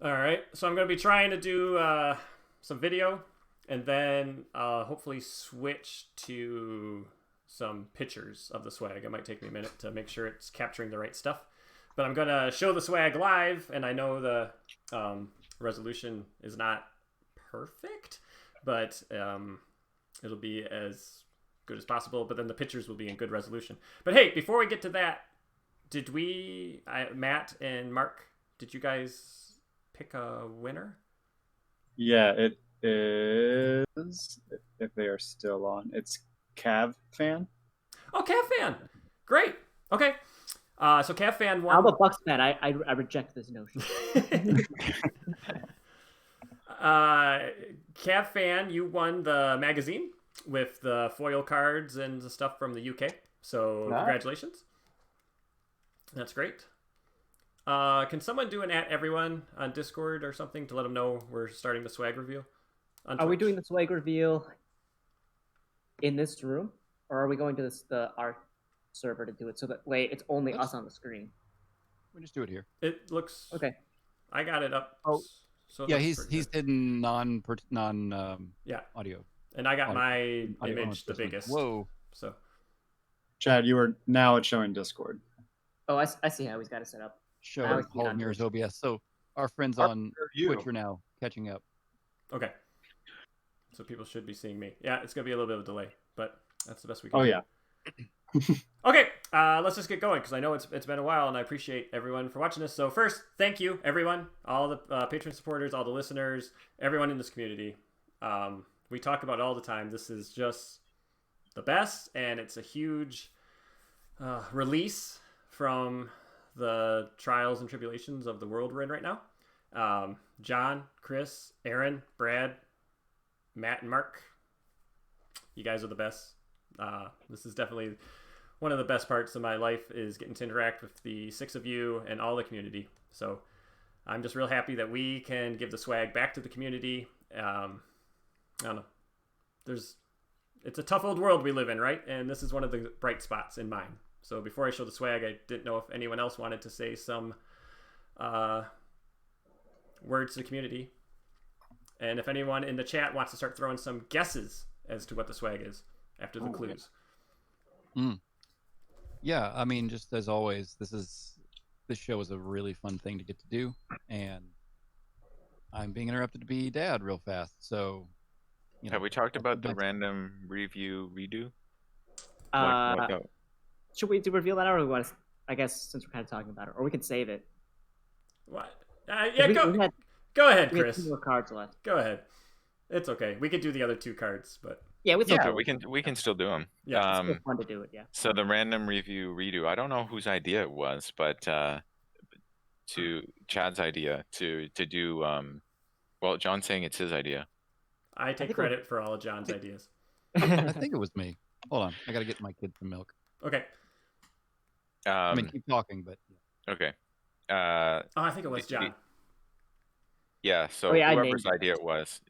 All right, so I'm going to be trying to do some video, and then hopefully switch to some pictures of the swag. It might take me a minute to make sure it's capturing the right stuff, but I'm going to show the swag live, and I know the resolution is not perfect, but it'll be as good as possible. But then the pictures will be in good resolution. But hey, before we get to that, Matt and Mark, did you guys pick a winner? Yeah, it is. If they are still on, it's Cav fan. Oh, Cav Fan. Great. Okay. So Cav Fan won. I'm a Bucks fan. I reject this notion. Cav Fan, you won the magazine with the foil cards and the stuff from the UK. So congratulations. That's great. Can someone do an @everyone on Discord or something to let them know we're starting the swag reveal? Are we doing the swag reveal in this room, or are we going to our server to do it so that way it's only us on the screen? We just do it here. It looks okay. I got it up. Oh, so yeah, he's hidden non audio, and I got my image the biggest. Whoa! So, Chad, you are now it's showing Discord. Oh, I see how he's got it set up. Show Hall Mirrors OBS. So our friends on Twitch are now catching up. Okay. So people should be seeing me. Yeah, it's gonna be a little bit of a delay, but that's the best we can. Oh do. Yeah. Okay, let's just get going because I know it's been a while, and I appreciate everyone for watching this. So first, thank you everyone, all the patron supporters, all the listeners, everyone in this community. We talk about it all the time. This is just the best, and it's a huge release from the trials and tribulations of the world we're in right now. John, Chris, Aaron, Brad, Matt, and Mark, you guys are the best. This is definitely one of the best parts of my life, is getting to interact with the 6 of you and all the community. So I'm just real happy that we can give the swag back to the community. I don't know. It's a tough old world we live in, right? And this is one of the bright spots in mine. So before I show the swag, I didn't know if anyone else wanted to say some words to the community. And if anyone in the chat wants to start throwing some guesses as to what the swag is after the clues. Yeah, I mean, just as always, this show is a really fun thing to get to do, and I'm being interrupted to be dad real fast. So, have we talked about the random review redo? Should we reveal that, or we want to? I guess since we're kind of talking about it, or we can save it. What? Yeah, go ahead, Chris. We have 2 more cards left. Go ahead. It's okay. We could do the other 2 cards, but yeah, we can still do them. Yeah, it's fun to do it. Yeah. So the random review redo. I don't know whose idea it was, but to Chad's idea to do. Well, John's saying it's his idea. I take credit for all of John's ideas. I think it was me. Hold on, I got to get my kid some milk. Okay. I mean, keep talking, but okay. I think it was John. Yeah. So whoever's idea it was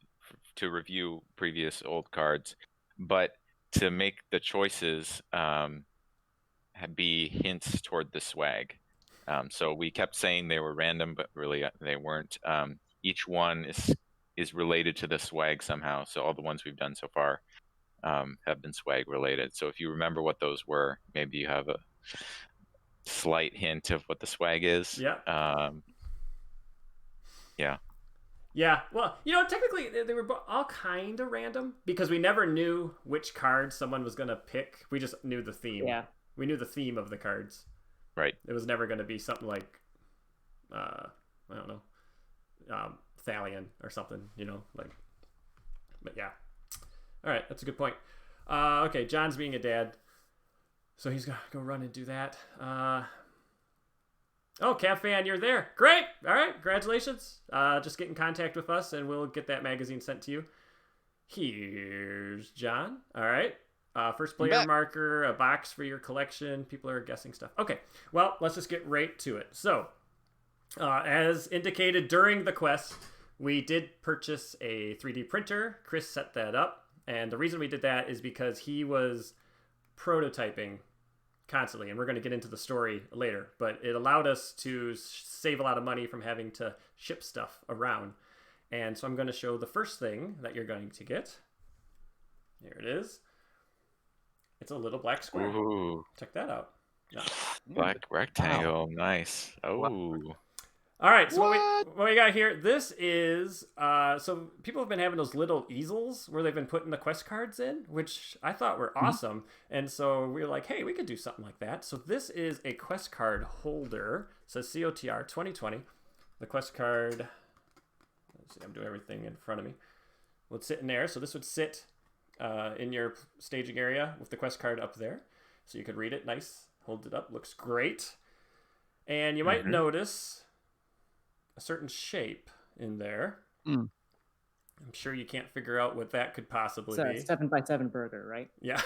to review previous old cards, but to make the choices be hints toward the swag. So we kept saying they were random, but really they weren't. Each one is related to the swag somehow. So all the ones we've done so far have been swag related. So if you remember what those were, maybe you have a slight hint of what the swag is. Yeah. Yeah. Yeah, well, technically they were all kind of random because we never knew which card someone was going to pick. We just knew the theme. Yeah. We knew the theme of the cards. Right. It was never going to be something like, I don't know, Thalion or something, but yeah. All right, that's a good point. Okay, John's being a dad, so he's going to go run and do that. Oh, Cav Fan, you're there. Great. All right. Congratulations. Just get in contact with us and we'll get that magazine sent to you. Here's John. All right. First player marker, a box for your collection. People are guessing stuff. Okay. Well, let's just get right to it. So, as indicated during the quest, we did purchase a 3D printer. Chris set that up. And the reason we did that is because he was prototyping constantly, and we're going to get into the story later, but it allowed us to save a lot of money from having to ship stuff around. And so I'm going to show the first thing that you're going to get. Here it is. It's a little black square. Ooh, Check that out. No. black rectangle. Nice. Oh. All right, so what we got here, this is, so people have been having those little easels where they've been putting the quest cards in, which I thought were awesome. And so we were like, hey, we could do something like that. So this is a quest card holder. It says COTR 2020. The quest card, let's see, I'm doing everything in front of me. Would sit in there. So this would sit in your staging area with the quest card up there. So you could read it nice, hold it up, looks great. And you might notice a certain shape in there. I'm sure you can't figure out what that could possibly be. It's a 7x7 burger, right? Yeah.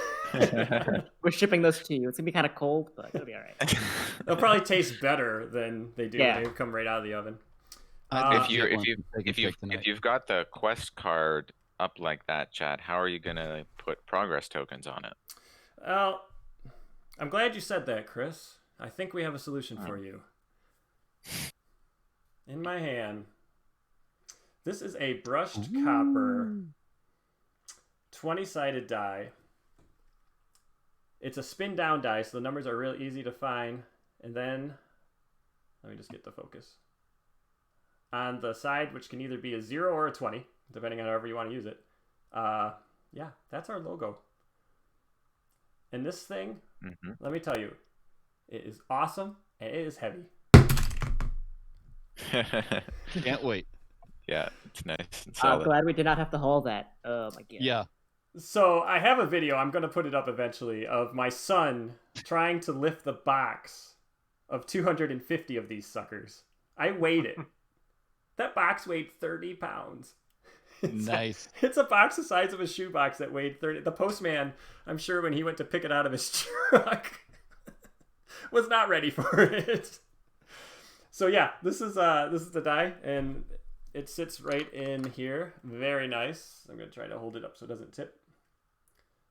We're shipping those to you. It's gonna be kind of cold, but it'll be all right. They'll probably taste better than they do when they come right out of the oven. If you've got the quest card up like that, Chad, how are you gonna put progress tokens on it? Well, I'm glad you said that, Chris. I think we have a solution for you. In my hand, this is a brushed copper 20-sided die. It's a spin down die, so the numbers are real easy to find. And then, let me just get the focus. On the side, which can either be a 0 or a 20, depending on however you want to use it. Yeah, that's our logo. And this thing, let me tell you, it is awesome and it is heavy. Can't wait. Yeah, it's nice and I'm solid. glad we did not have to haul that. Oh my god. Yeah. So I have a video, I'm going to put it up eventually, of my son trying to lift the box of 250 of these suckers. I weighed it. That box weighed 30 pounds. Nice. It's a box the size of a shoebox that weighed 30. The postman, I'm sure when he went to pick it out of his truck, was not ready for it. So yeah, this is the die, and it sits right in here. Very nice. I'm gonna try to hold it up so it doesn't tip.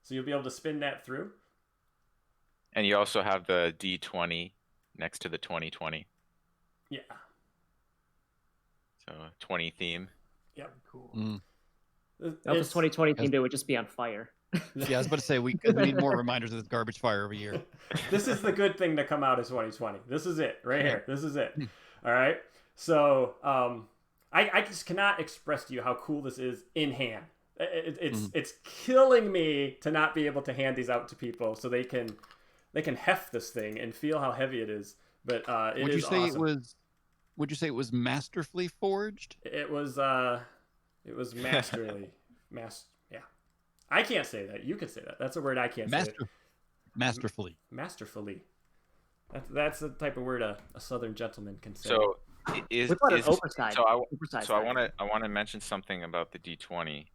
So you'll be able to spin that through. And you also have the D20 next to the 2020. Yeah. So 20 theme. Yep. Cool. It's, That was 2020 themed. It would just be on fire. Yeah, I was about to say we need more reminders of this garbage fire every year. This is the good thing to come out of 2020. This is it right here. This is it. All right. So I just cannot express to you how cool this is in hand. It's killing me to not be able to hand these out to people so they can heft this thing and feel how heavy it is. But Would you say awesome. Would you say it was masterfully forged? It was masterly. Yeah. I can't say that. You can say that. That's a word I can't say. Masterfully. Masterfully. That's the type of word a Southern gentleman can say. So We put an oversized. so I oversized want to mention something about the D20.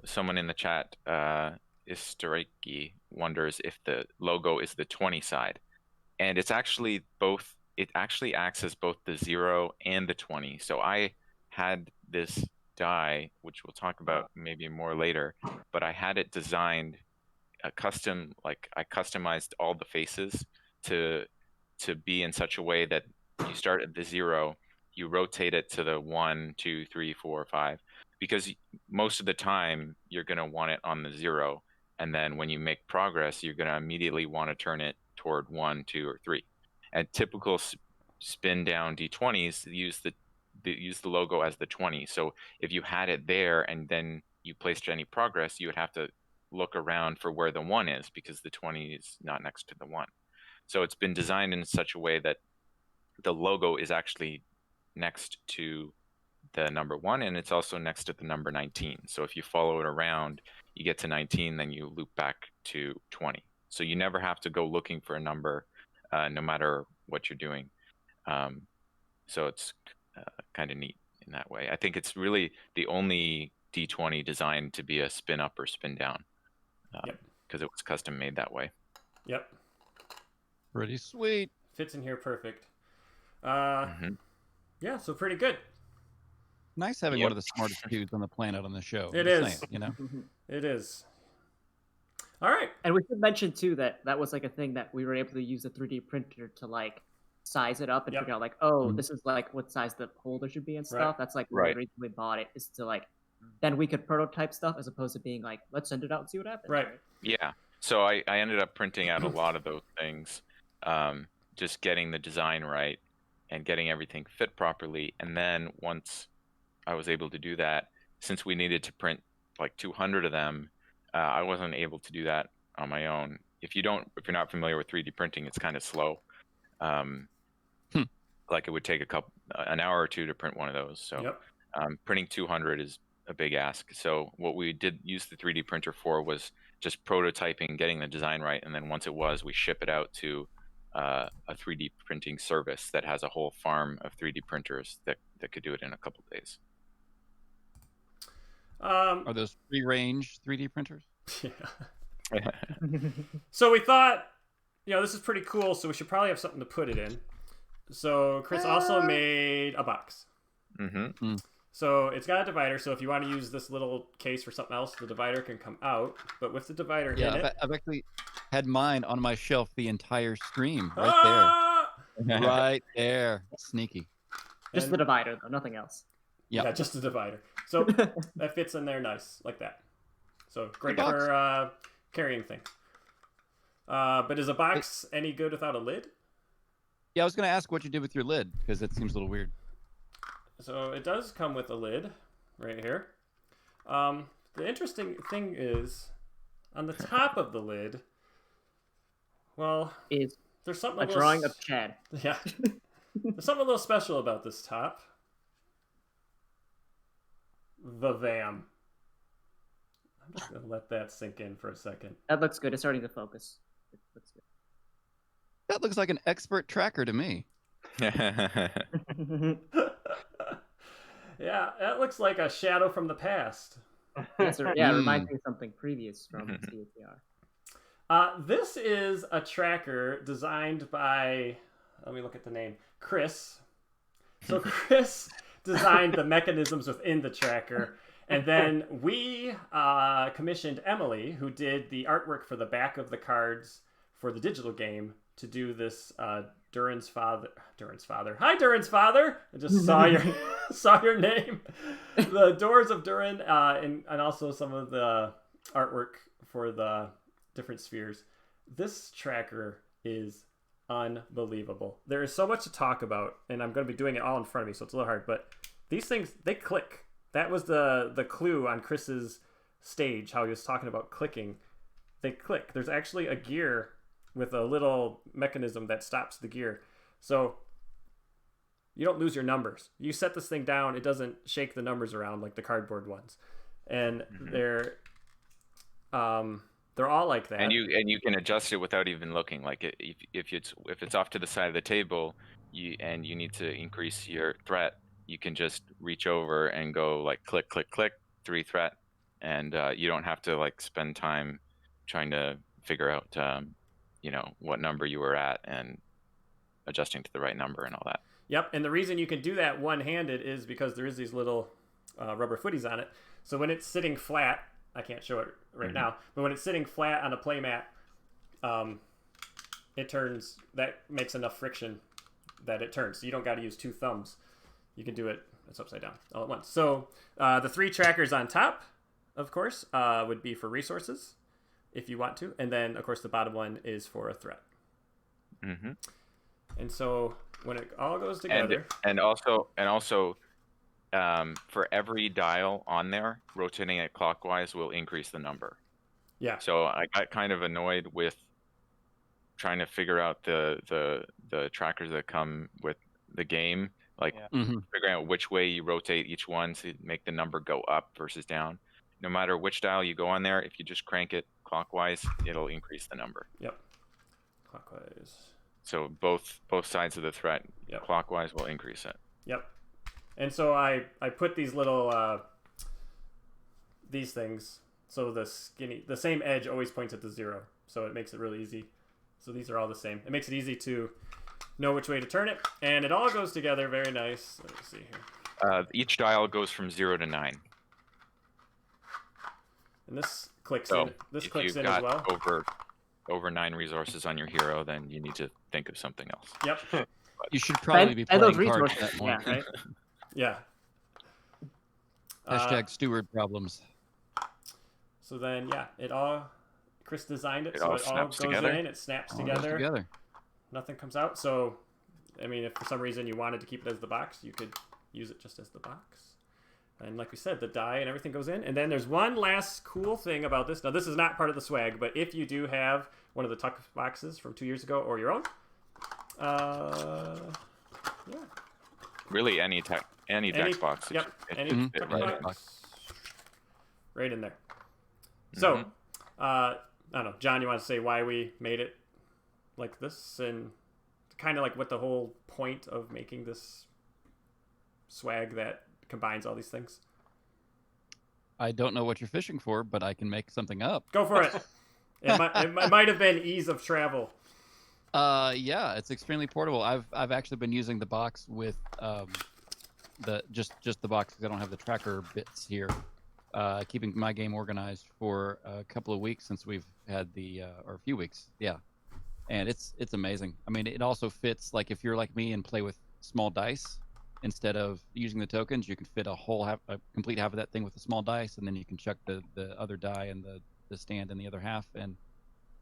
Someone in the chat, Istariki, wonders if the logo is the 20 side, and it's actually both. It actually acts as both the 0 and the 20. So I had this die, which we'll talk about maybe more later, but I had it designed a custom, like I customized all the faces to be in such a way that you start at the 0, you rotate it to the 1, 2, 3, 4, 5, because most of the time you're going to want it on the 0, and then when you make progress, you're going to immediately want to turn it toward 1, 2, or 3. And typical spin down D20s use the logo as the 20. So if you had it there and then you placed any progress, you would have to look around for where the 1 is, because the 20 is not next to the 1. So it's been designed in such a way that the logo is actually next to the number 1, and it's also next to the number 19. So if you follow it around, you get to 19, then you loop back to 20. So you never have to go looking for a number, no matter what you're doing. So it's kind of neat in that way. I think it's really the only D20 designed to be a spin up or spin down, because it was custom made that way. Yep. Pretty sweet. Fits in here perfect. Yeah, so pretty good. Nice having one of the smartest dudes on the planet on the show. It Just is. saying, you know? It is. All right. And we should mention too that that was like a thing that we were able to use a 3D printer to like size it up and Yep. figure out like, oh, Mhm. this is like what size the holder should be and Right. stuff. That's like when Right. we originally bought it, is to like then we could prototype stuff as opposed to being like, let's send it out and see what happens. Right. Yeah. So I ended up printing out a lot of those things, just getting the design right and getting everything fit properly. And then once I was able to do that, since we needed to print like 200 of them, I wasn't able to do that on my own. If you're not familiar with 3D printing, it's kind of slow. Like it would take an hour or two to print one of those. So Yep. printing 200 is a big ask. So what we did use the 3D printer for was just prototyping, getting the design right, and then once it was, we ship it out to a 3D printing service that has a whole farm of 3D printers that could do it in a couple of days. Are those free-range 3D printers? Yeah. So we thought, this is pretty cool, so we should probably have something to put it in. So Chris also made a box. Mm-hmm. So it's got a divider, so if you want to use this little case for something else, the divider can come out. But with the divider in it... I've actually had mine on my shelf the entire stream, right Ah! there. Right there. Sneaky. Just the divider though, nothing else. Yep. Yeah, just the divider. So that fits in there nice, like that. So great Good box. for carrying things. But is a box any good without a lid? Yeah, I was going to ask what you did with your lid, because it seems a little weird. So it does come with a lid right here. The interesting thing is, on the top of the lid, well, Is there's something a little drawing of Chad. Yeah. There's something a little special about this top. The VAM. I'm just going to let that sink in for a second. That looks good. It's starting to focus. It looks That looks like an expert tracker to me. good. Yeah, that looks like a shadow from the past. Yes, it reminds me of something previous from CATR. This is a tracker designed by, let me look at the name, Chris. So Chris designed the mechanisms within the tracker, and then we commissioned Emily, who did the artwork for the back of the cards for the digital game, to do this Durin's father. Hi, Durin's father. I just saw your name. The Doors of Durin, and also some of the artwork for the different spheres. This tracker is unbelievable. There is so much to talk about, and I'm going to be doing it all in front of me, so it's a little hard. But these things, they click. That was the clue on Chris's stage, how he was talking about clicking. They click. There's actually a gear with a little mechanism that stops the gear. So you don't lose your numbers. You set this thing down, it doesn't shake the numbers around like the cardboard ones. And they're all like that. And you can adjust it without even looking. Like if it's off to the side of the table, you need to increase your threat, you can just reach over and go like click click click 3 threat, and you don't have to like spend time trying to figure out what number you were at and adjusting to the right number and all that. Yep, and the reason you can do that one-handed is because there is these little rubber footies on it. So when it's sitting flat, I can't show it right now, but when it's sitting flat on a play mat, it turns. That makes enough friction that it turns. So you don't got to use 2 thumbs. You can do it. It's upside down all at once. So the 3 trackers on top, of course, would be for resources, if you want to, and then of course the bottom one is for a threat. Mm-hmm. And so when it all goes together, and also for every dial on there, rotating it clockwise will increase the number. Yeah. So I got kind of annoyed with trying to figure out the trackers that come with the game, like figuring out which way you rotate each one to make the number go up versus down. No matter which dial you go on there, if you just crank it clockwise, it'll increase the number. Yep. Clockwise. So both sides of the threat, clockwise will increase it. Yep. And so I put these little these things, so the same edge always points at the 0, so it makes it really easy. So these are all the same. It makes it easy to know which way to turn it, and it all goes together very nice. Let me see here. Each dial goes from 0 to 9. And this clicks So in. This if clicks you've in got as well. over 9 resources on your hero, then you need to think of something else. Yep. You should probably be Spend those playing cards at resources. that point. Yeah. Right. Yeah. Hashtag steward problems. So then, yeah, it all. Chris designed it, It so all it all snaps goes together? in. It snaps All goes together. together. Nothing comes out. So, I mean, if for some reason you wanted to keep it as the box, you could use it just as the box. And like we said, the die and everything goes in. And then there's one last cool thing about this. Now, this is not part of the swag, but if you do have one of the tuck boxes from 2 years ago or your own, yeah. Really, any deck box. Yep. It Any should fit tuck right in. box. Right in there. So, Mhm. I don't know. John, you want to say why we made it like this and kind of like what the whole point of making this swag that combines all these things? I don't know what you're fishing for, but I can make something up. Go for it. It might have been ease of travel. Yeah, it's extremely portable. I've actually been using the box with the just the box because I don't have the tracker bits here. Keeping my game organized for a couple of weeks since we've had or a few weeks, yeah. And it's amazing. I mean, it also fits like if you're like me and play with small dice instead of using the tokens, you can fit a complete half of that thing with a small dice, and then you can chuck the other die and the stand in the other half, and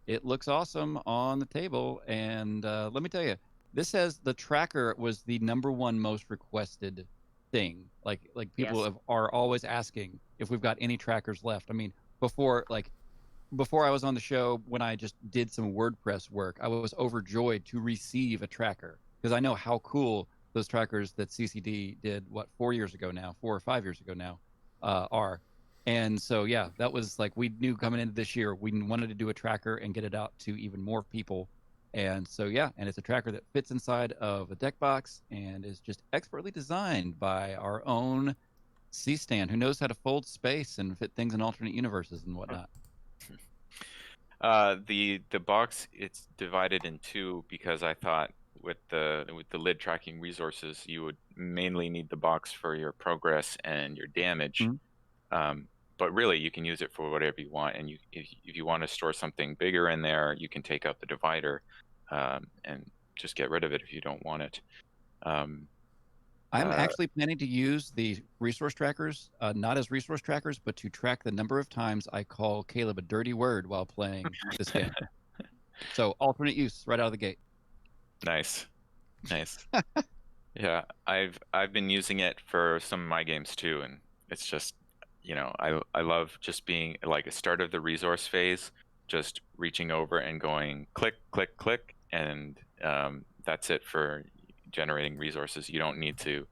it looks awesome on the table. And let me tell you, the tracker was the #1 most requested thing. Like people Yes. are always asking if we've got any trackers left. I mean, before I was on the show, when I just did some WordPress work, I was overjoyed to receive a tracker because I know how cool those trackers that CCD did 4 years ago now, 4 or 5 years ago now, are. And so, yeah, that was like, we knew coming into this year, we wanted to do a tracker and get it out to even more people. And so, yeah, and it's a tracker that fits inside of a deck box and is just expertly designed by our own C-Stand, who knows how to fold space and fit things in alternate universes and whatnot. The box, it's divided in two because I thought with the lid tracking resources, you would mainly need the box for your progress and your damage. But really, you can use it for whatever you want. And if you want to store something bigger in there, you can take out the divider and just get rid of it if you don't want it. I'm actually planning to use the resource trackers, not as resource trackers, but to track the number of times I call Caleb a dirty word while playing this game. So alternate use right out of the gate. Nice. Yeah, I've been using it for some of my games too, and it's just, I love just being like a start of the resource phase, just reaching over and going click, click, click, and that's it for generating resources. You don't need to,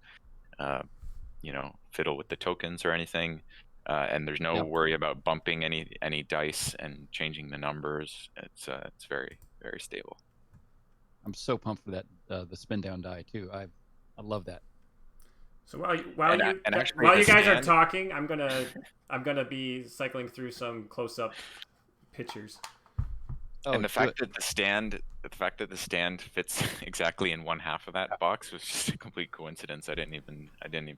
fiddle with the tokens or anything, and there's no worry about bumping any dice and changing the numbers. It's very, very stable. I'm so pumped for that the spin down die too. I love that. So while you guys are talking, I'm gonna be cycling through some close-up pictures. Oh, and the fact that the stand fits exactly in one half of that box was just a complete coincidence. I didn't even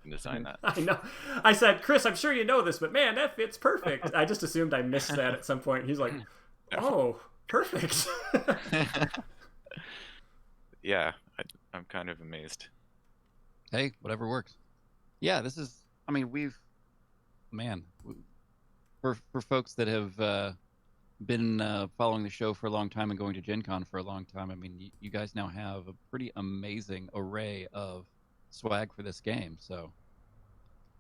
design that. I know. I said, Chris, I'm sure you know this, but man, that fits perfect. I just assumed I missed that at some point. He's like, oh, perfect. Yeah, I'm kind of amazed. Hey, whatever works. Yeah, this is. I mean, for folks that have been following the show for a long time and going to Gen Con for a long time, I mean, you guys now have a pretty amazing array of swag for this game. So,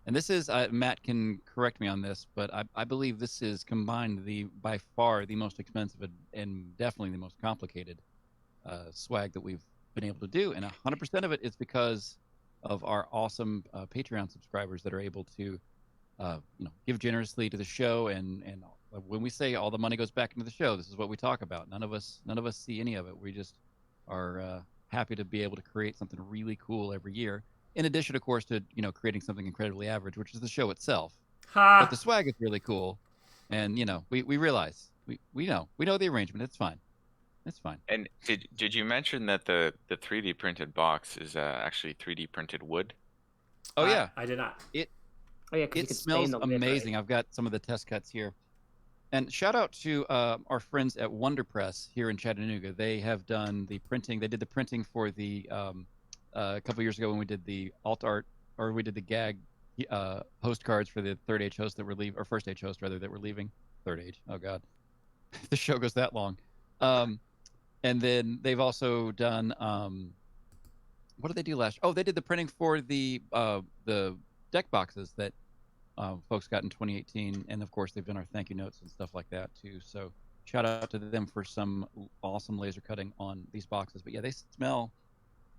and this is Matt can correct me on this, but I believe this is combined by far the most expensive and definitely the most complicated swag that we've been able to do, and 100% of it is because of our awesome Patreon subscribers that are able to give generously to the show, and when we say all the money goes back into the show, this is what we talk about. None of us see any of it. We just are happy to be able to create something really cool every year, in addition, of course, to creating something incredibly average, which is the show itself. But the swag is really cool, and we realize we know the arrangement. It's fine. It's fine. And did you mention that the 3D printed box is actually 3D printed wood? Oh yeah, I did not. It Oh yeah, 'cause you it could smells stain the lid, amazing. right? I've got some of the test cuts here, And shout out to our friends at Wonder Press here in Chattanooga. They have done the printing. They did the printing for the a couple years ago when we did the alt art, or we did the gag host cards for the third age host that were leaving, or first age host rather, that were leaving. Third age. Oh God, the show goes that long. And then they've also done what did they do last? Oh, they did the printing for the deck boxes that folks got in 2018, and of course they've done our thank you notes and stuff like that too. So shout out to them for some awesome laser cutting on these boxes. But yeah, they smell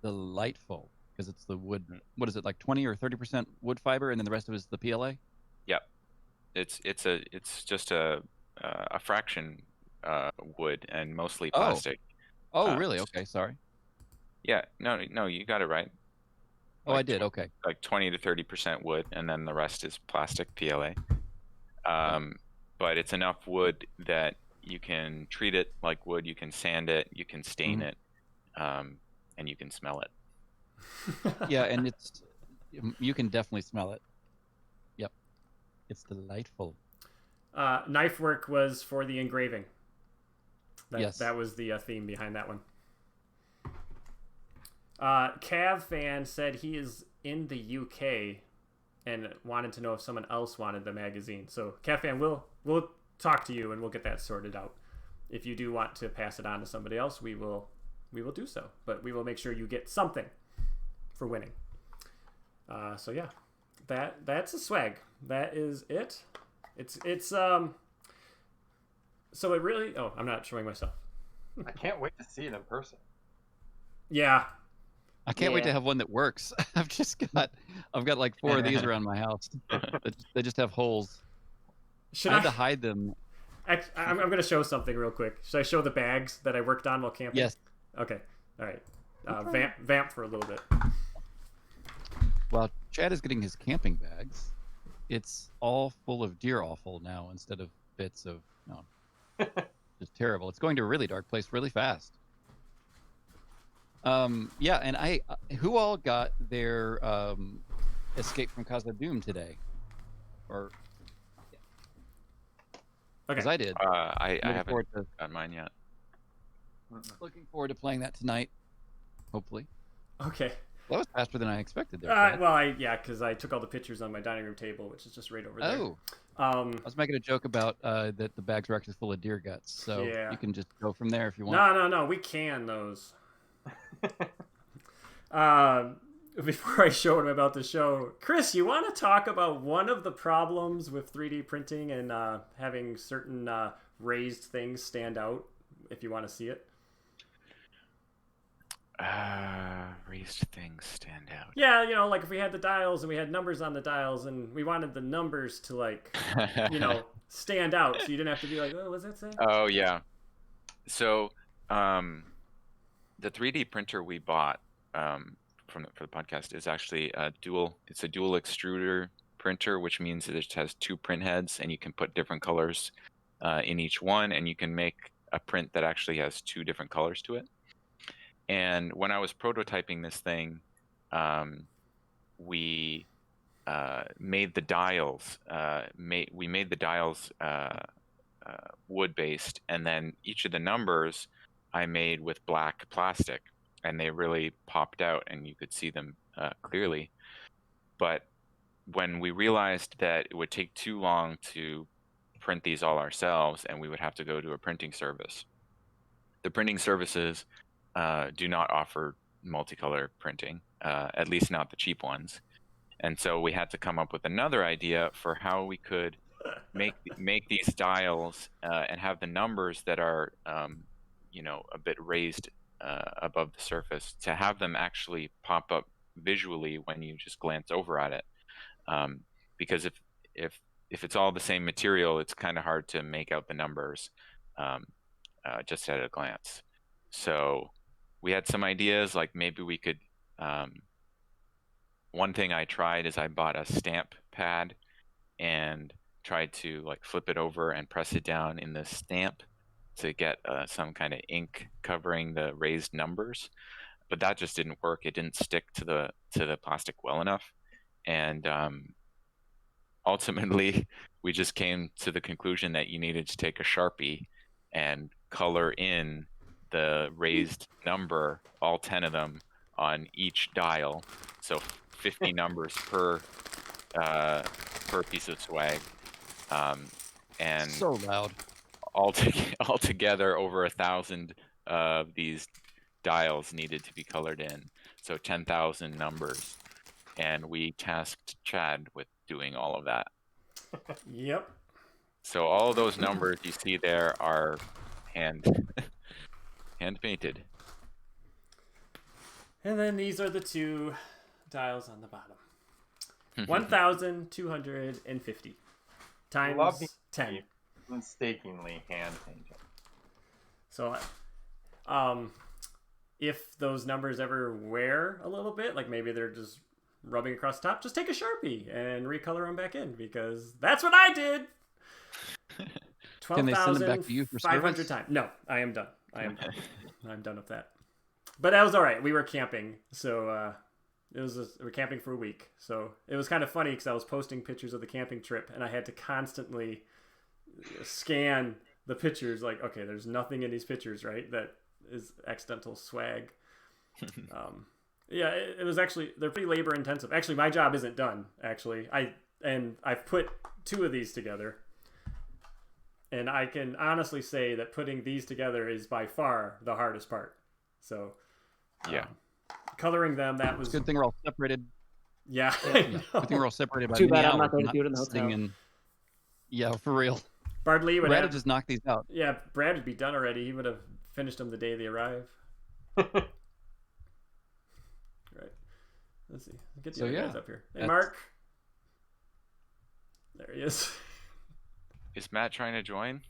delightful because it's the wood. What is it, like 20 or 30% wood fiber, and then the rest of it is the PLA? Yep. It's just a fraction wood and mostly plastic. Oh, really? Okay, sorry. Yeah, no, you got it right. Oh, I did. Okay. Like 20 to 30% wood, and then the rest is plastic PLA. But it's enough wood that you can treat it like wood. You can sand it, you can stain it, and you can smell it. Yeah, and you can definitely smell it. Yep, it's delightful. Knife work was for the engraving. Yes, that was the theme behind that one. Cav fan said he is in the UK and wanted to know if someone else wanted the magazine. So Cav fan, we'll talk to you and we'll get that sorted out. If you do want to pass it on to somebody else, we will do so. But we will make sure you get something for winning. So yeah, that's a swag. That is it. It's So it really. Oh, I'm not showing myself. I can't wait to see it in person. Yeah. I can't wait to have one that works. I've got like 4 of these around my house. They just have holes. I had to hide them. I'm going to show something real quick. Should I show the bags that I worked on while camping? Yes. Okay. All right. Vamp for a little bit. While Chad is getting his camping bags, it's all full of deer offal now instead of bits of just terrible. It's going to a really dark place really fast. Yeah, and who all got their Escape from Casa Doom today? Or because I did. I haven't got mine yet. Looking forward to playing that tonight, hopefully. Okay. That was faster than I expected there. Well, because I took all the pictures on my dining room table, which is just right over there. Oh. I was making a joke about that the bags were actually full of deer guts, so you can just go from there if you want. No, we can those. Before I show him about the show, Chris, you want to talk about one of the problems with 3D printing and having certain raised things stand out if you want to see it? Raised things stand out. Yeah, like if we had the dials and we had numbers on the dials and we wanted the numbers to like, stand out, so you didn't have to be like, oh, what's that say? Oh yeah. So, the 3D printer we bought for the podcast is actually it's a dual extruder printer, which means that it has 2 print heads and you can put different colors in each one, and you can make a print that actually has 2 different colors to it. And when I was prototyping this thing, we made the dials. We made the dials wood-based, and then each of the numbers I made with black plastic, and they really popped out, and you could see them clearly. But when we realized that it would take too long to print these all ourselves, and we would have to go to a printing service, the printing services do not offer multicolor printing, at least not the cheap ones. And so we had to come up with another idea for how we could make these dials and have the numbers that are, a bit raised above the surface, to have them actually pop up visually when you just glance over at it. Because if it's all the same material, it's kind of hard to make out the numbers just at a glance. So we had some ideas, like maybe we could, one thing I tried is I bought a stamp pad and tried to like flip it over and press it down in the stamp to get some kind of ink covering the raised numbers, but that just didn't work. It didn't stick to the plastic well enough, and ultimately we just came to the conclusion that you needed to take a Sharpie and color in the raised number, all 10 of them, on each dial. So 50 numbers per piece of swag. And So loud. altogether over 1,000 of these dials needed to be colored in. So 10,000 numbers. And we tasked Chad with doing all of that. Yep. So all of those numbers you see there are hand painted. And then these are the 2 dials on the bottom. 1,250 times Love the 10. Painstakingly hand painted. So, if those numbers ever wear a little bit, like maybe they're just rubbing across the top, just take a Sharpie and recolor them back in, because that's what I did. Can they send them back to you for 12,500 service? times. No, I am done. I'm done with that. But that was all right. We were camping, so we're camping for a week. So it was kind of funny because I was posting pictures of the camping trip, and I had to constantly scan the pictures. Like, okay, there's nothing in these pictures, right? That is accidental swag. Yeah, it was actually, they're pretty labor intensive. Actually, my job isn't done. Actually, I've put 2 of these together. And I can honestly say that putting these together is by far the hardest part. So, Yeah. Coloring them, that was It's a good thing we're all separated. Yeah. Good thing we're all separated by Too bad many I'm not hours, going to do it in the sitting hotel. Yeah, for real. Bardley would Brad have had just knocked these out. Yeah, Brad would be done already. He would have finished them the day they arrive. Right. Let's see. Get the So, other yeah, guys up here. Hey, that's- Mark. There he is. Is Matt trying to join?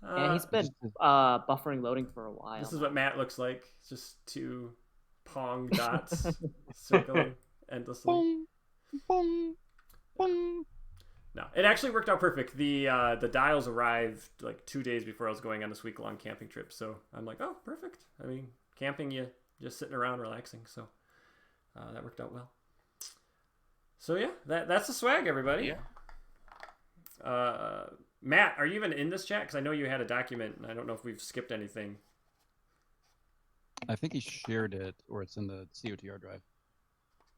And he's been buffering loading for a while. This is what Matt looks like. It's just 2 Pong dots circling endlessly. Boom, boom, boom. No, it actually worked out perfect. The dials arrived like 2 days before I was going on this week-long camping trip. So I'm like, oh, perfect. I mean, camping, you just sitting around relaxing. So that worked out well. So yeah, that's the swag, everybody. Yeah. Matt, are you even in this chat? Because I know you had a document, and I don't know if we've skipped anything. I think he shared it, or it's in the COTR drive.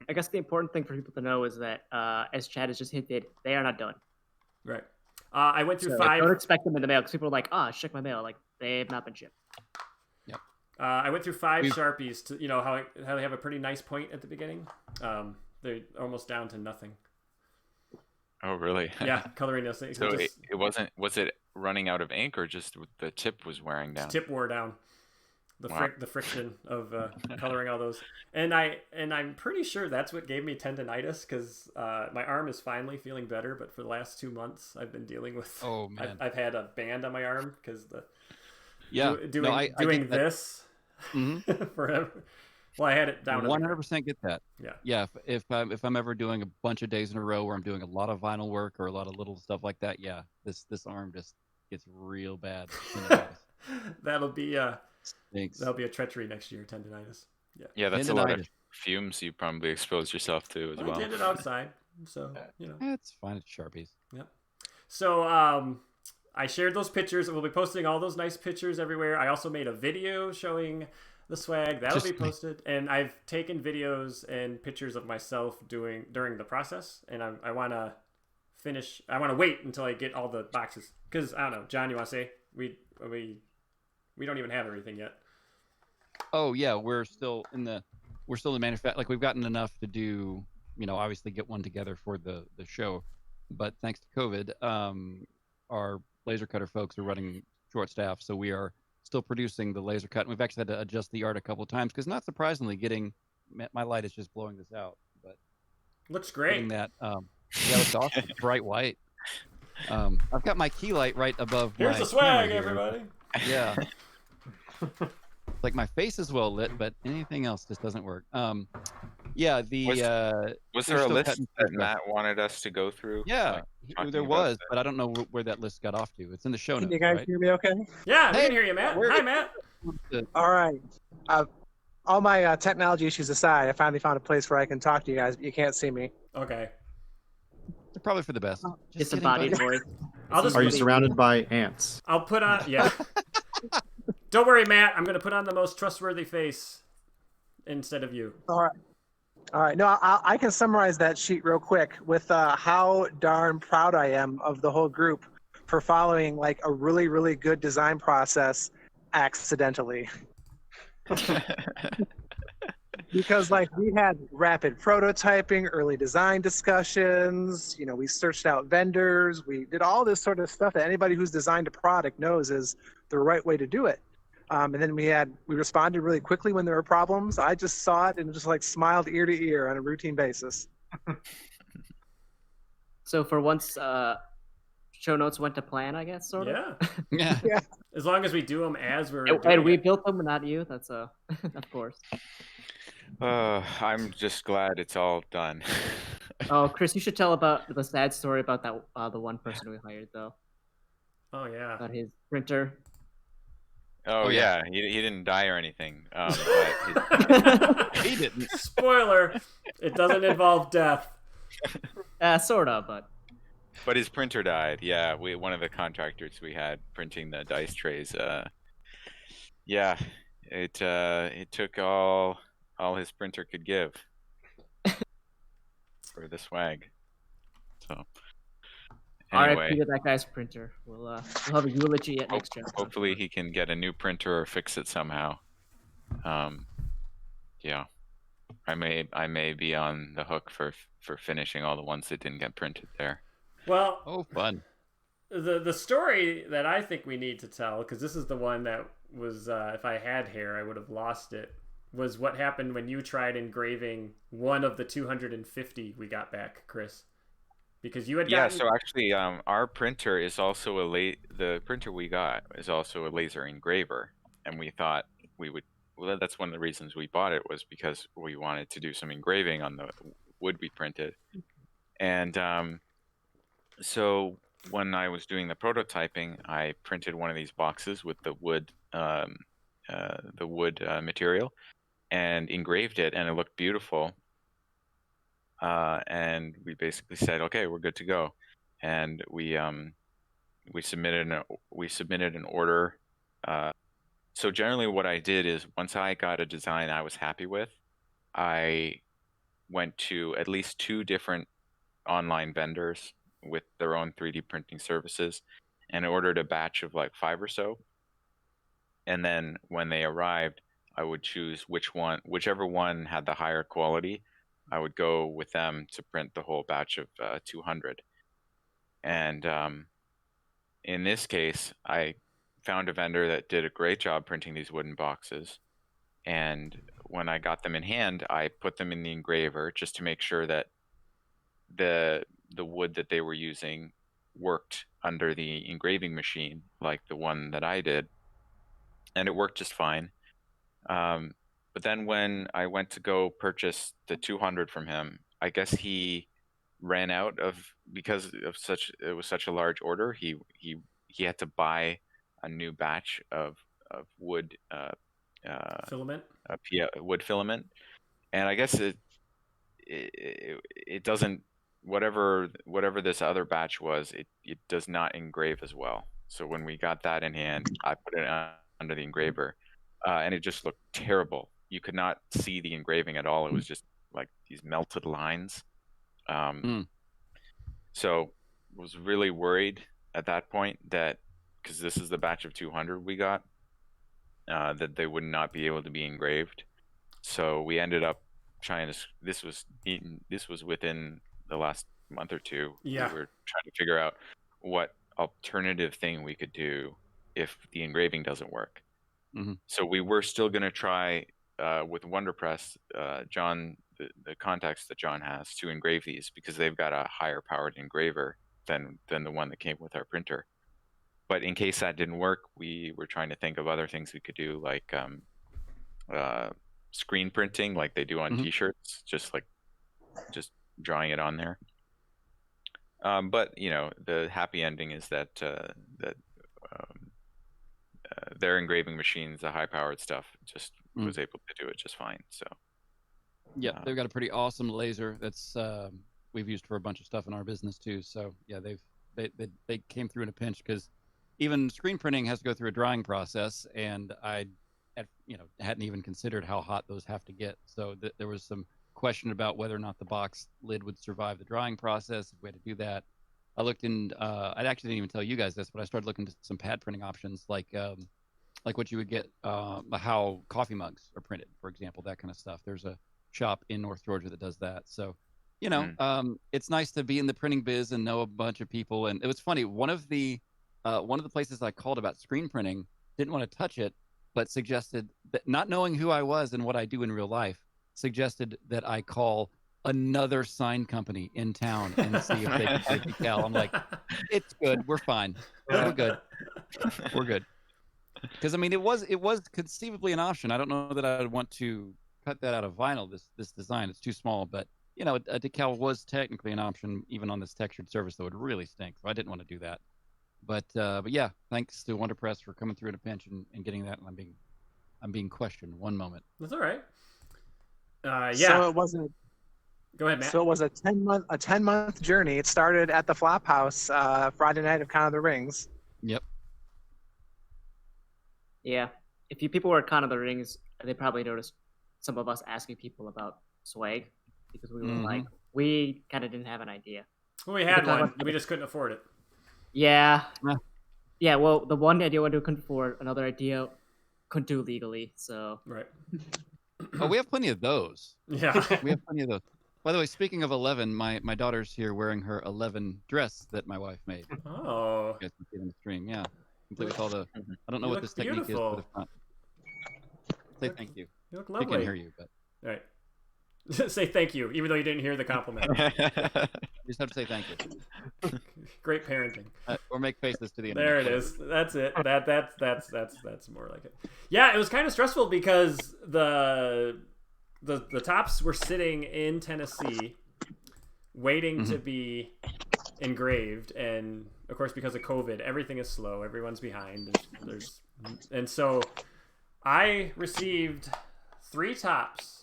I guess the important thing for people to know is that, as Chad has just hinted, they are not done. Right. I went through So 5. don't expect them in the mail, because people are like, check my mail. Like, they have not been shipped. I went through 5 Sharpies to, how they have a pretty nice point at the beginning. They're almost down to nothing. Oh, really? Yeah, coloring those things. So it wasn't. Was it running out of ink, or just the tip was wearing down? Tip wore down. Wow. The friction of coloring all those, and I'm pretty sure that's what gave me tendonitis, because my arm is finally feeling better, but for the last 2 months I've been dealing with. Oh man, I've had a band on my arm because doing I get this forever. Well, I had it down. 100% get that. Yeah. If I'm ever doing a bunch of days in a row where I'm doing a lot of vinyl work or a lot of little stuff like that, yeah, this arm just gets real bad. That'll be Thanks. that'll be a treachery next year. Tendonitis. Yeah. Yeah, that's a lot of Tendonitis. fumes you probably exposed yourself to as I well. did it outside, so It's fine. It's Sharpies. Yep. So I shared those pictures, and we'll be posting all those nice pictures everywhere. I also made a video showing the swag. That'll be posted. And I've taken videos and pictures of myself during the process, and I want to finish. I want to wait until I get all the boxes, because I don't know. John, you want to say we don't even have everything yet. Oh yeah, we're still in the manufacture. Like, we've gotten enough to do, obviously get one together for the show, but thanks to COVID, our laser cutter folks are running short staff, so we are still producing the laser cut. And we've actually had to adjust the art a couple of times, because not surprisingly, my light is just blowing this out, but Looks great. getting that yeah, looks awesome. Bright white. I've got my key light right above. Here's my the swag, camera here. everybody. Yeah. Like, my face is well lit, but anything else just doesn't work. Yeah, the Was we're there a still list cutting that stuff. Matt wanted us to go through? Yeah, like, talking there about was, that? but I don't know where that list got off to. It's in the show Can notes, you guys right? hear me okay? Yeah, we Hey, can hear you, Matt. where- Hi, Matt. All right. All my technology issues aside, I finally found a place where I can talk to you guys, but you can't see me. Okay. Probably for the best. Just kidding, Disembodied buddy. voice. I'll just Are you Easily- surrounded by ants? I'll put on Don't worry, Matt. I'm gonna put on the most trustworthy face instead of you. All right. All right. No, I can summarize that sheet real quick with how darn proud I am of the whole group for following like a really, really good design process accidentally. Because like we had rapid prototyping, early design discussions, you know, we searched out vendors, we did all this sort of stuff that anybody who's designed a product knows is the right way to do it. And then we responded really quickly when there were problems. I just saw it and just like smiled ear to ear on a routine basis. So for once, show notes went to plan, I guess, sort of. Yeah. Yeah. As long as we do them as we're And doing we it. built them, not you. That's of course. I'm just glad it's all done. Oh, Chris, you should tell about the sad story about that the one person we hired though, Oh yeah. about his printer. Oh, Oh, yeah. yeah, he didn't die or anything. But He didn't. Spoiler. It doesn't involve death. Sort of, but his printer died. Yeah, one of the contractors we had printing the dice trays. Yeah, it took all his printer could give for the swag. So anyway, RIP to that guy's printer. We'll have a eulogy at next Gen Con. hopefully he can get a new printer or fix it somehow. Yeah, I may be on the hook for finishing all the ones that didn't get printed there. Well, Oh, fun. the story that I think we need to tell, because this is the one that was, if I had hair, I would have lost it, was what happened when you tried engraving one of the 250 we got back, Chris. Because you had Yeah, gotten... so actually, our printer is also the printer we got is also a laser engraver, and we thought we would. Well, that's one of the reasons we bought it, was because we wanted to do some engraving on the wood we printed, and so when I was doing the prototyping, I printed one of these boxes with the wood material, and engraved it, and it looked beautiful. And we basically said, okay, we're good to go, and we submitted an order. So generally, what I did is, once I got a design I was happy with, I went to at least 2 different online vendors with their own 3D printing services, and ordered a batch of like 5 or so. And then when they arrived, I would choose whichever one had the higher quality. I would go with them to print the whole batch of 200. And in this case, I found a vendor that did a great job printing these wooden boxes. And when I got them in hand, I put them in the engraver just to make sure that the wood that they were using worked under the engraving machine, like the one that I did. And it worked just fine. But then when I went to go purchase the 200 from him, I guess he ran out of, because of it was such a large order. He had to buy a new batch of wood filament. Wood filament, and I guess it doesn't, whatever this other batch was, it does not engrave as well. So when we got that in hand, I put it under the engraver, and it just looked terrible. You could not see the engraving at all. It was just like these melted lines. So was really worried at that point that, because this is the batch of 200 we got, that they would not be able to be engraved. So we ended up trying to. This was within the last month or two. Yeah. We were trying to figure out what alternative thing we could do if the engraving doesn't work. Mm-hmm. So we were still going to try with Wonderpress, John, the contacts that John has to engrave these, because they've got a higher powered engraver than the one that came with our printer. But in case that didn't work, we were trying to think of other things we could do, like screen printing, like they do on T-shirts, just drawing it on there. But the happy ending is that their engraving machines, the high-powered stuff, just was able to do it just fine. So yeah, they've got a pretty awesome laser that's we've used for a bunch of stuff in our business too. So yeah, they came through in a pinch because even screen printing has to go through a drying process, and hadn't even considered how hot those have to get. So there was some question about whether or not the box lid would survive the drying process if we had to do that. I looked in. I actually didn't even tell you guys this, but I started looking at some pad printing options, like what you would get, how coffee mugs are printed, for example, that kind of stuff. There's a shop in North Georgia that does that. So, it's nice to be in the printing biz and know a bunch of people. And it was funny. One of the places I called about screen printing didn't want to touch it, but suggested that, not knowing who I was and what I do in real life, suggested that I call another sign company in town and see if they can take a decal. I'm like, it's good. We're fine. We're good. We're good. Because I mean, it was conceivably an option. I don't know that I would want to cut that out of vinyl. This design, it's too small. But a decal was technically an option, even on this textured surface, that would really stink. So I didn't want to do that. But yeah, thanks to Wonder Press for coming through in a pinch and getting that. And I'm being questioned. One moment. That's all right. Yeah. So it wasn't. Go ahead, Matt. So it was a 10-month journey. It started at the Flop House Friday night of Con of the Rings. Yep. Yeah. If you people were at Con of the Rings, they probably noticed some of us asking people about swag because we were we kind of didn't have an idea. Well, we had one. We just couldn't afford it. Yeah. Yeah, well, the one idea we couldn't afford, another idea couldn't do legally, so. Right. Oh, we have plenty of those. Yeah. We have plenty of those. By the way, speaking of 11, my daughter's here wearing her 11 dress that my wife made. Oh. You guys can see it on the stream. Yeah. Complete with all the. I don't know You what look this technique is for the front. Say thank you. You look She lovely. can't hear you, but. All right. Say thank you, even though you didn't hear the compliment. You just have to say thank you. Great parenting. Or make faces to the internet. There it is. That's it. That's more like it. Yeah, it was kind of stressful because the tops were sitting in Tennessee, waiting to be engraved, and of course because of COVID, everything is slow. Everyone's behind. And so I received 3 tops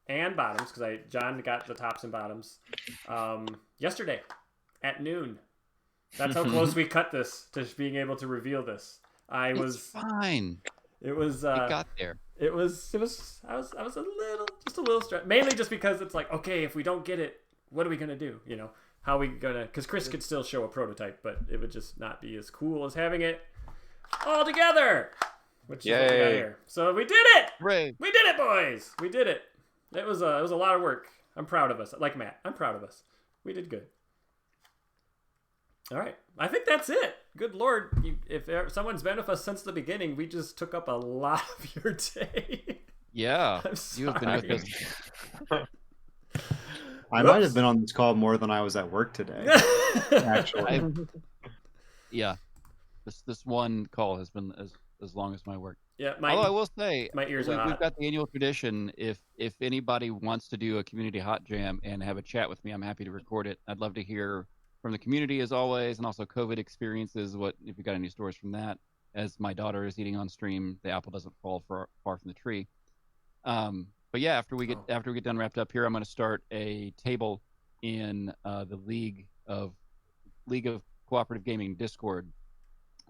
and bottoms because John got the tops and bottoms yesterday at noon. That's how close we cut this to being able to reveal this. It's fine. It was. It got there. It was. I was a little stressed, mainly just because it's like, okay, if we don't get it, what are we gonna do? How are we gonna? Because Chris could still show a prototype, but it would just not be as cool as having it all together. Which is what we got here. So we did it. Hooray. We did it, boys. We did it. It was a lot of work. I'm proud of us. Like Matt, I'm proud of us. We did good. All right. I think that's it. Good Lord. If someone's been with us since the beginning, we just took up a lot of your day. Yeah. You have been with us. I might have been on this call more than I was at work today. Actually. Yeah. This one call has been as long as my work. Yeah. Although I will say, my ears are hot. We've got the annual tradition. If anybody wants to do a community hot jam and have a chat with me, I'm happy to record it. I'd love to hear from the community as always, and also COVID experiences. What if you got any stories from that? As my daughter is eating on stream, the apple doesn't fall far from the tree. But yeah, after we get done wrapped up here, I'm going to start a table in the League of Cooperative Gaming Discord.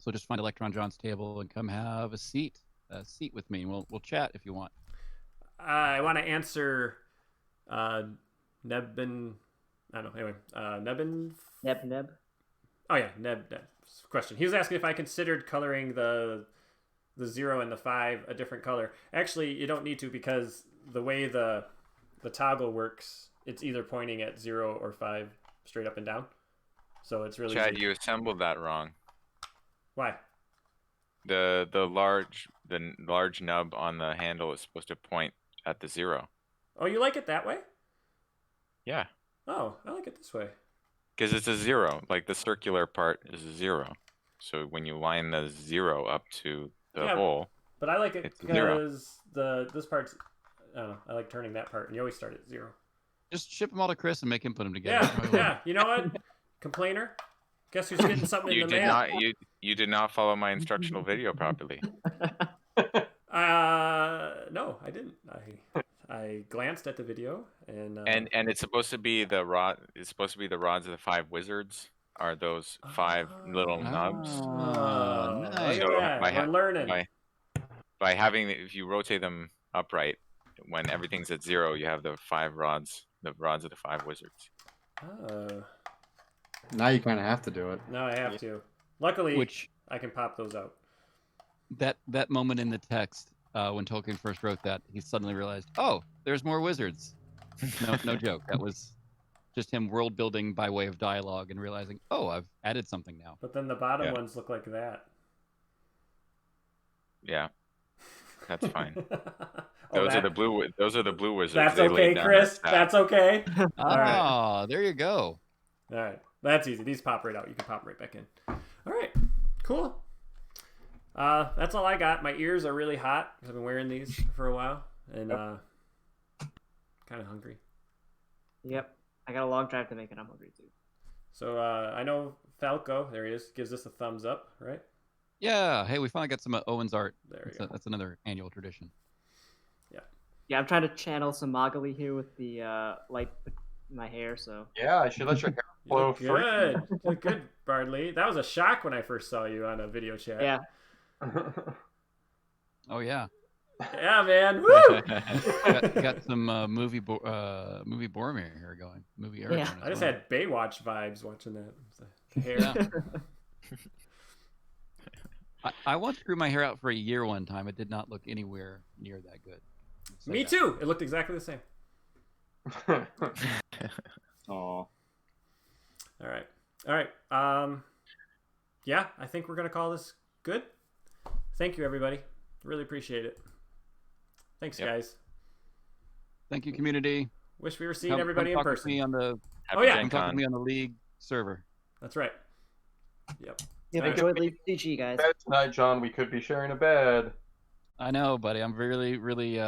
So just find Electron John's table and come have a seat with me. And we'll chat if you want. I want to answer Nebin. I don't know. Anyway, Nebin. Neb. Oh yeah, Neb. Question. He was asking if I considered coloring the 0 and the 5 a different color. Actually, you don't need to because the way the toggle works, it's either pointing at 0 or 5 straight up and down. So it's really Chad, easy. you assembled that wrong. Why? The large nub on the handle is supposed to point at the 0. Oh, you like it that way? Yeah. Oh, I like it this way. Because it's a 0. Like the circular part is a 0. So when you line the 0 up to the hole, but I like it it's 0. because this part's. I don't know. I like turning that part, and you always start at 0. Just ship them all to Chris and make him put them together. Yeah. You know what? Complainer. Guess who's getting something in the mail? You did not follow my instructional video properly. No, I didn't. I glanced at the video and And it's supposed to be the rod. It's supposed to be the rods of the 5 wizards. Are those 5 little nubs? Oh, nice. look at that. by We're learning. by having if you rotate them upright, when everything's at 0, you have the 5 rods, the rods of the 5 wizards. Oh, Now you kind of have to do it. now I have to. Luckily, Which I can pop those out. that moment in the text when Tolkien first wrote that, he suddenly realized, oh, there's more wizards. No joke. That was just him world building by way of dialogue and realizing, oh, I've added something now. But then the bottom Yeah. ones look like that. Yeah, that's fine. Oh, Those are the blue. Those are the blue wizards. That's They laid okay, down Chris. that That's staff. okay. Ah, there you go. All right, that's easy. These pop right out. You can pop right back in. All right, cool. That's all I got. My ears are really hot because I've been wearing these for a while, and kind of hungry. Yep. I got a long drive to make, and I'm hungry too. So I know Falco. There he is. Gives us a thumbs up, right? Yeah. Hey, we finally got some Owen's art. There we go. That's another annual tradition. Yeah, I'm trying to channel some Magali here with the light in my hair. So Yeah, I should let your hair You flow look free. good. You look good, Bardley. That was a shock when I first saw you on a video chat. yeah, Oh yeah. Yeah, man. Woo! got some movie Boromir here going. Movie Aragorn. Yeah. as I just well. had Baywatch vibes watching that. The hair. Yeah. I once grew my hair out for a year one time. It did not look anywhere near that good. So, Me yeah. too. It looked exactly the same. Aw. All right. Yeah, I think we're gonna call this good. Thank you, everybody. Really appreciate it. Thanks, Yep. guys. Thank you, community. Wish we were seeing Come everybody in talk with person. me on the Happy Oh, yeah. Gen come talk with Con. me on the league server. That's right. Yep. yeah. All right. Enjoy Leaf CG, guys. Bed tonight, John. We could be sharing a bed. I know, buddy. I'm really